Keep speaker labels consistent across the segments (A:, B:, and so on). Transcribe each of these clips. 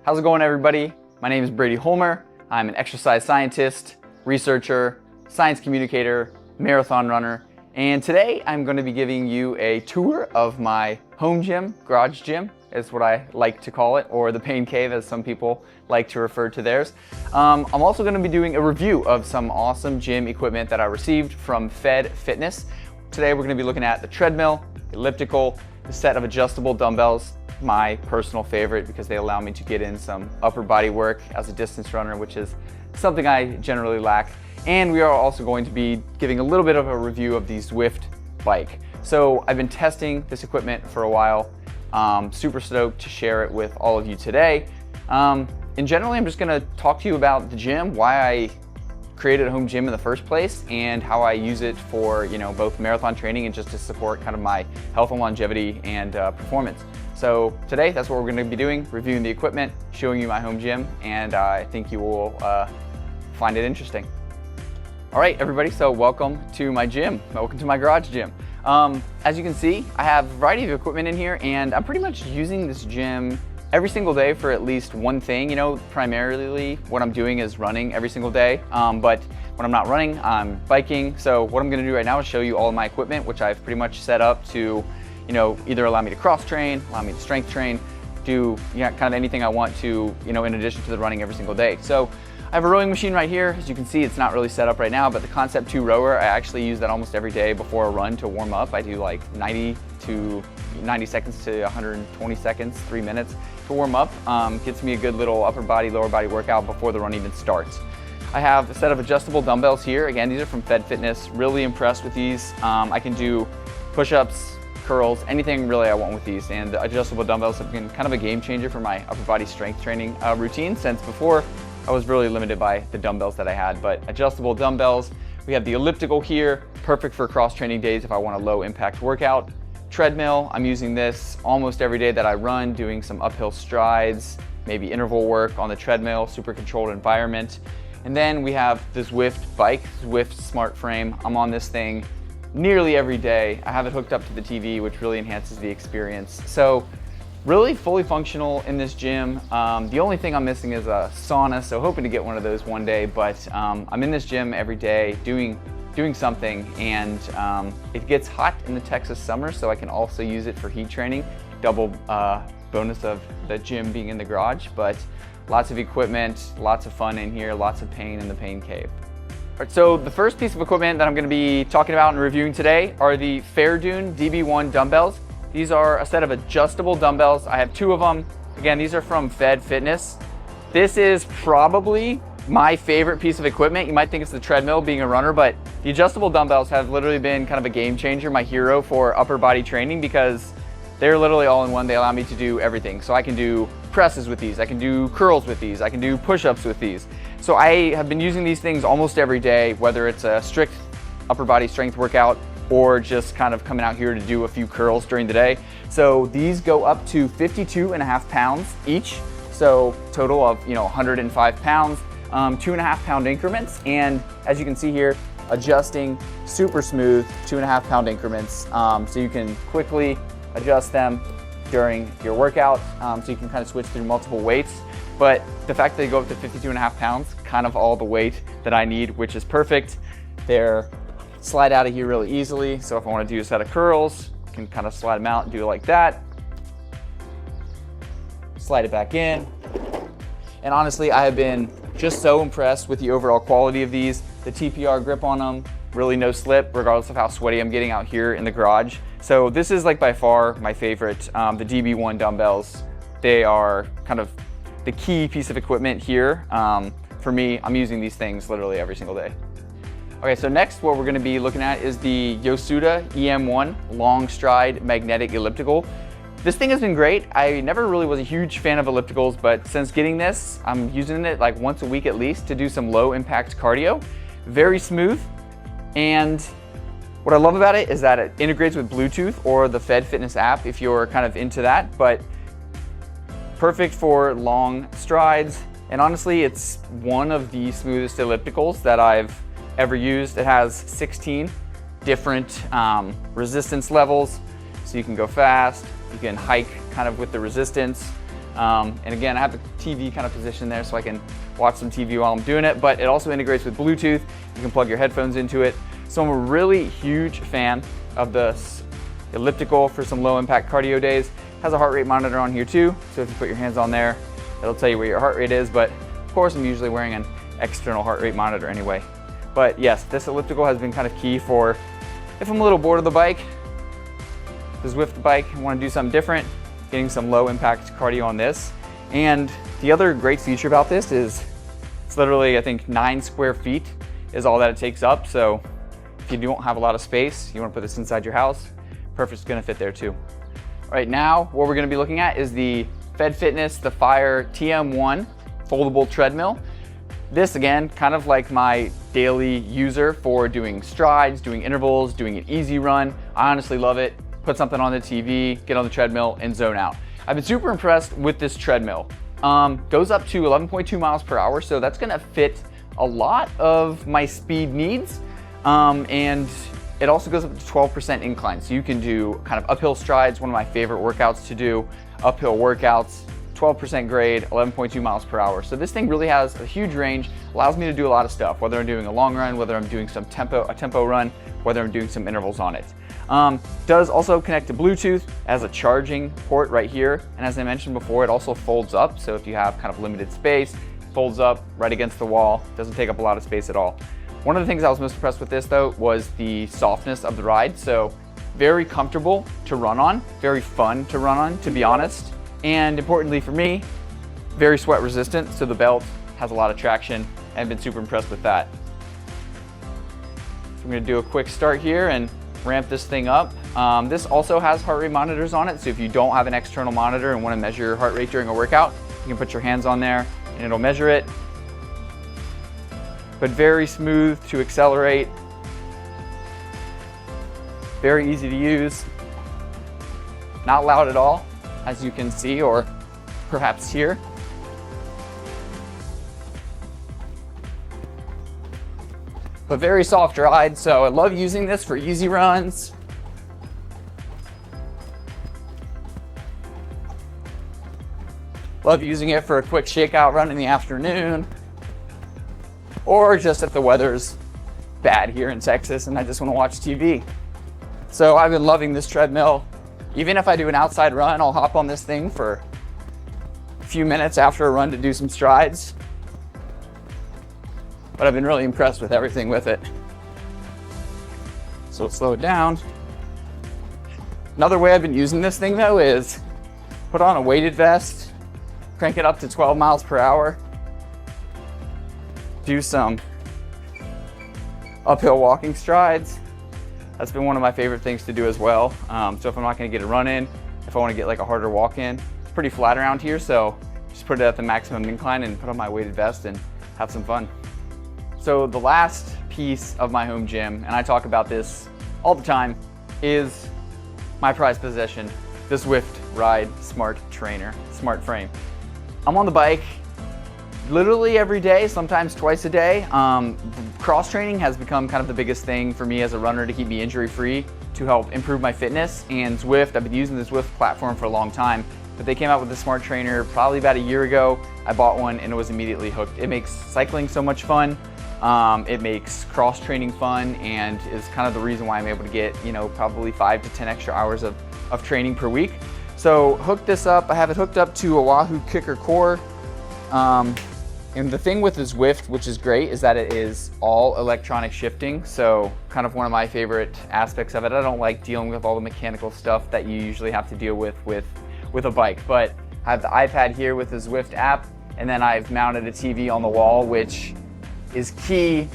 A: How's it going, everybody? My name is Brady Holmer. I'm an exercise scientist, researcher, science communicator, marathon runner, and today I'm going to be giving you a tour of my home gym, garage gym is what I like to call it, or the pain cave as some people like to refer to theirs. I'm also going to be doing a review of some awesome gym equipment that I received from Fed Fitness. Today we're going to be looking at the treadmill, elliptical, the set of adjustable dumbbells, my personal favorite because they allow me to get in some upper body work as a distance runner, which is something I generally lack. And we are also going to be giving a little bit of a review of the Zwift bike. So I've been testing this equipment for a while. Super stoked to share it with all of you today. In general, I'm just gonna talk to you about the gym, why I created a home gym in the first place, and how I use it for both marathon training and just to support kind of my health and longevity and performance. So today, that's what we're going to be doing, reviewing the equipment, showing you my home gym, and I think you will find it interesting. All right, everybody, so welcome to my gym. Welcome to my garage gym. As you can see, I have a variety of equipment in here, and I'm pretty much using this gym every single day for at least one thing. Primarily what I'm doing is running every single day, but when I'm not running, I'm biking. So what I'm going to do right now is show you all of my equipment, which I've pretty much set up to either allow me to cross train, allow me to strength train, do kind of anything I want to, in addition to the running every single day. So I have a rowing machine right here. As you can see, it's not really set up right now, but the Concept2 RowErg, I actually use that almost every day before a run to warm up. I do like 90 seconds to 120 seconds, 3 minutes to warm up. Gets me a good little upper body, lower body workout before the run even starts. I have a set of adjustable dumbbells here. Again, these are from Fed Fitness. Really impressed with these. I can do push-ups, curls, anything really I want with these, and the adjustable dumbbells have been kind of a game changer for my upper body strength training routine, since before I was really limited by the dumbbells that I had. But adjustable dumbbells, we have the elliptical here, perfect for cross training days if I want a low impact workout. Treadmill, I'm using this almost every day that I run, doing some uphill strides, maybe interval work on the treadmill, super controlled environment. And then we have the Zwift bike, Zwift Smart Frame. I'm on this thing nearly every day. I have it hooked up to the TV, which really enhances the experience. So really fully functional in this gym. The only thing I'm missing is a sauna, so hoping to get one of those one day, but I'm in this gym every day doing something, and it gets hot in the Texas summer, so I can also use it for heat training. Double bonus of the gym being in the garage, but lots of equipment, lots of fun in here, lots of pain in the pain cave. All right, so the first piece of equipment that I'm going to be talking about and reviewing today are the FEIERDUN DB1 dumbbells. These are a set of adjustable dumbbells. I have 2 of them. Again, these are from Fed Fitness. This is probably my favorite piece of equipment. You might think it's the treadmill being a runner, but the adjustable dumbbells have literally been kind of a game changer, my hero for upper body training, because they're literally all in one. They allow me to do everything. So I can do presses with these, I can do curls with these, I can do push-ups with these. So I have been using these things almost every day, whether it's a strict upper body strength workout or just kind of coming out here to do a few curls during the day. So these go up to 52.5 pounds each. So total of 105 pounds, 2.5 pound increments. And as you can see here, adjusting super smooth 2.5 pound increments. So you can quickly adjust them during your workout. So you can kind of switch through multiple weights. But the fact that they go up to 52.5 pounds, kind of all the weight that I need, which is perfect. They're slide out of here really easily. So if I want to do a set of curls, I can kind of slide them out and do it like that. Slide it back in. And honestly, I have been just so impressed with the overall quality of these. The TPR grip on them, really no slip, regardless of how sweaty I'm getting out here in the garage. So this is like by far my favorite, the DB1 dumbbells. They are kind of the key piece of equipment here. For me, I'm using these things literally every single day. Okay, so next what we're gonna be looking at is the YOSUDA EM1 long stride magnetic elliptical. This thing has been great. I never really was a huge fan of ellipticals, but since getting this, I'm using it like once a week at least to do some low impact cardio. Very smooth. And what I love about it is that it integrates with Bluetooth or the Fed Fitness app if you're kind of into that, but perfect for long strides. And honestly, it's one of the smoothest ellipticals that I've ever used. It has 16 different resistance levels, so you can go fast, you can hike kind of with the resistance. And again, I have the TV kind of positioned there so I can watch some TV while I'm doing it, but it also integrates with Bluetooth. You can plug your headphones into it. So I'm a really huge fan of this elliptical for some low impact cardio days. It has a heart rate monitor on here too. So if you put your hands on there, it'll tell you where your heart rate is, but of course I'm usually wearing an external heart rate monitor anyway. But yes, this elliptical has been kind of key for if I'm a little bored of the bike, the Zwift bike, and want to do something different, getting some low impact cardio on this. And the other great feature about this is it's literally, I think 9 square feet is all that it takes up. So if you don't have a lot of space, you want to put this inside your house, perfect's going to fit there too. All right, now what we're going to be looking at is the Fitness, the Feier TM1 foldable treadmill. This again, kind of like my daily user for doing strides, doing intervals, doing an easy run. I honestly love it. Put something on the TV, get on the treadmill and zone out. I've been super impressed with this treadmill. Goes up to 11.2 miles per hour, so that's gonna fit a lot of my speed needs. And it also goes up to 12% incline, so you can do kind of uphill strides, one of my favorite workouts to do, uphill workouts, 12% grade, 11.2 miles per hour. So this thing really has a huge range, allows me to do a lot of stuff, whether I'm doing a long run, whether I'm doing a tempo run, whether I'm doing some intervals on it. Does also connect to Bluetooth, as a charging port right here. And as I mentioned before, it also folds up. So if you have kind of limited space, it folds up right against the wall, doesn't take up a lot of space at all. One of the things I was most impressed with this though was the softness of the ride. So very comfortable to run on, very fun to run on, to be honest. And importantly for me, very sweat resistant, so the belt has a lot of traction, and I've been super impressed with that. So I'm gonna do a quick start here and ramp this thing up. This also has heart rate monitors on it, so if you don't have an external monitor and wanna measure your heart rate during a workout, you can put your hands on there and it'll measure it. But very smooth to accelerate, very easy to use, not loud at all, as you can see, or perhaps hear. But very soft ride, so I love using this for easy runs. Love using it for a quick shakeout run in the afternoon, or just if the weather's bad here in Texas and I just want to watch TV. So I've been loving this treadmill. Even if I do an outside run, I'll hop on this thing for a few minutes after a run to do some strides. But I've been really impressed with everything with it. So let's slow it down. Another way I've been using this thing though is put on a weighted vest, crank it up to 12 miles per hour, do some uphill walking strides. That's been one of my favorite things to do as well. So if I'm not gonna get a run in, if I wanna get like a harder walk in, it's pretty flat around here, so just put it at the maximum incline and put on my weighted vest and have some fun. So the last piece of my home gym, and I talk about this all the time, is my prized possession, the Zwift Ride Smart Frame. I'm on the bike literally every day, sometimes twice a day. Cross training has become kind of the biggest thing for me as a runner to keep me injury free, to help improve my fitness. And Zwift, I've been using the Zwift platform for a long time, but they came out with the Smart Trainer probably about a year ago. I bought one and it was immediately hooked. It makes cycling so much fun. It makes cross training fun, and is kind of the reason why I'm able to get, probably 5 to 10 extra hours of training per week. So hook this up. I have it hooked up to a Wahoo KICKR CORE. And the thing with the Zwift, which is great, is that it is all electronic shifting. So kind of one of my favorite aspects of it. I don't like dealing with all the mechanical stuff that you usually have to deal with a bike, but I have the iPad here with the Zwift app, and then I've mounted a TV on the wall, which is key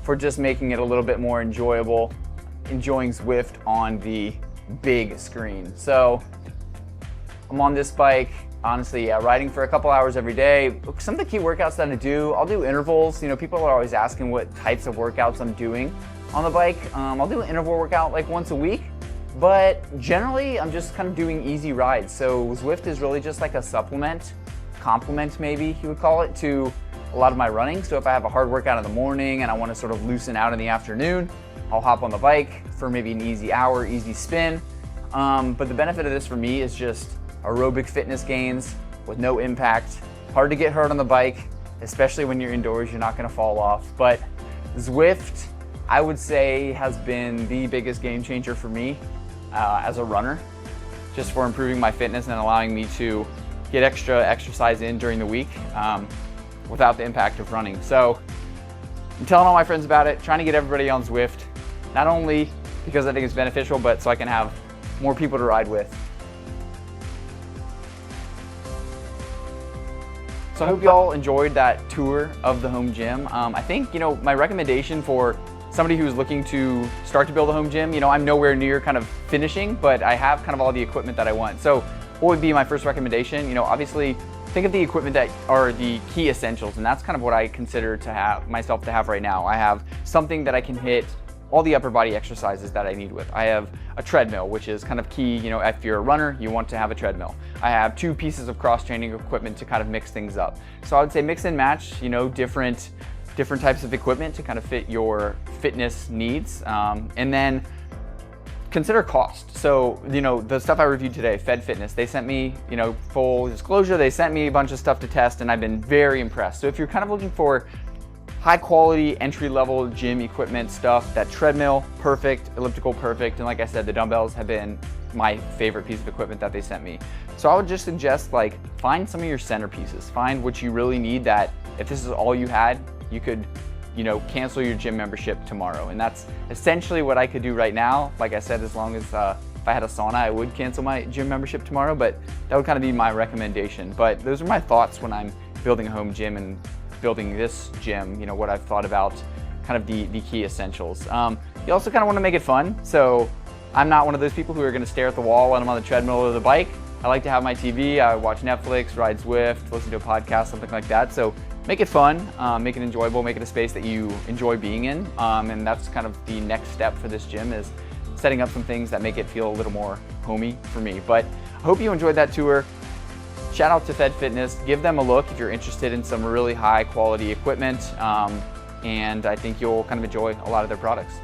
A: for just making it a little bit more enjoyable, enjoying Zwift on the big screen. So I'm on this bike, honestly, riding for a couple hours every day. Some of the key workouts that I do, I'll do intervals. People are always asking what types of workouts I'm doing on the bike. I'll do an interval workout like once a week, but generally I'm just kind of doing easy rides. So Zwift is really just like a complement maybe you would call it, to a lot of my running. So if I have a hard workout in the morning and I want to sort of loosen out in the afternoon, I'll hop on the bike for maybe an easy hour, easy spin. But the benefit of this for me is just aerobic fitness gains, with no impact. Hard to get hurt on the bike, especially when you're indoors, you're not gonna fall off. But Zwift, I would say, has been the biggest game changer for me as a runner, just for improving my fitness and allowing me to get extra exercise in during the week without the impact of running. So I'm telling all my friends about it, trying to get everybody on Zwift, not only because I think it's beneficial, but so I can have more people to ride with. So I hope you all enjoyed that tour of the home gym. I think, my recommendation for somebody who's looking to start to build a home gym, I'm nowhere near kind of finishing, but I have kind of all the equipment that I want. So what would be my first recommendation? Obviously think of the equipment that are the key essentials, and that's kind of what I consider to have myself to have right now. I have something that I can hit all the upper body exercises that I need with. I have a treadmill, which is kind of key. If you're a runner, you want to have a treadmill. I have 2 pieces of cross-training equipment to kind of mix things up. So I would say mix and match, different types of equipment to kind of fit your fitness needs. And then consider cost. So, the stuff I reviewed today, Fed Fitness, they sent me, full disclosure, they sent me a bunch of stuff to test and I've been very impressed. So if you're kind of looking for high quality entry-level gym equipment stuff, that treadmill, perfect, elliptical, perfect, and like I said, the dumbbells have been my favorite piece of equipment that they sent me. So I would just suggest, find some of your centerpieces, find what you really need, that if this is all you had, you could cancel your gym membership tomorrow. And that's essentially what I could do right now. Like I said, as long as if I had a sauna, I would cancel my gym membership tomorrow, but that would kind of be my recommendation. But those are my thoughts when I'm building a home gym and building this gym, what I've thought about kind of the key essentials. You also kind of want to make it fun. So I'm not one of those people who are going to stare at the wall when I'm on the treadmill or the bike. I like to have my TV, I watch Netflix, ride Zwift, listen to a podcast, something like that. So make it fun, make it enjoyable, make it a space that you enjoy being in. And that's kind of the next step for this gym, is setting up some things that make it feel a little more homey for me. But I hope you enjoyed that tour. Shout out to Fed Fitness. Give them a look if you're interested in some really high quality equipment. And I think you'll kind of enjoy a lot of their products.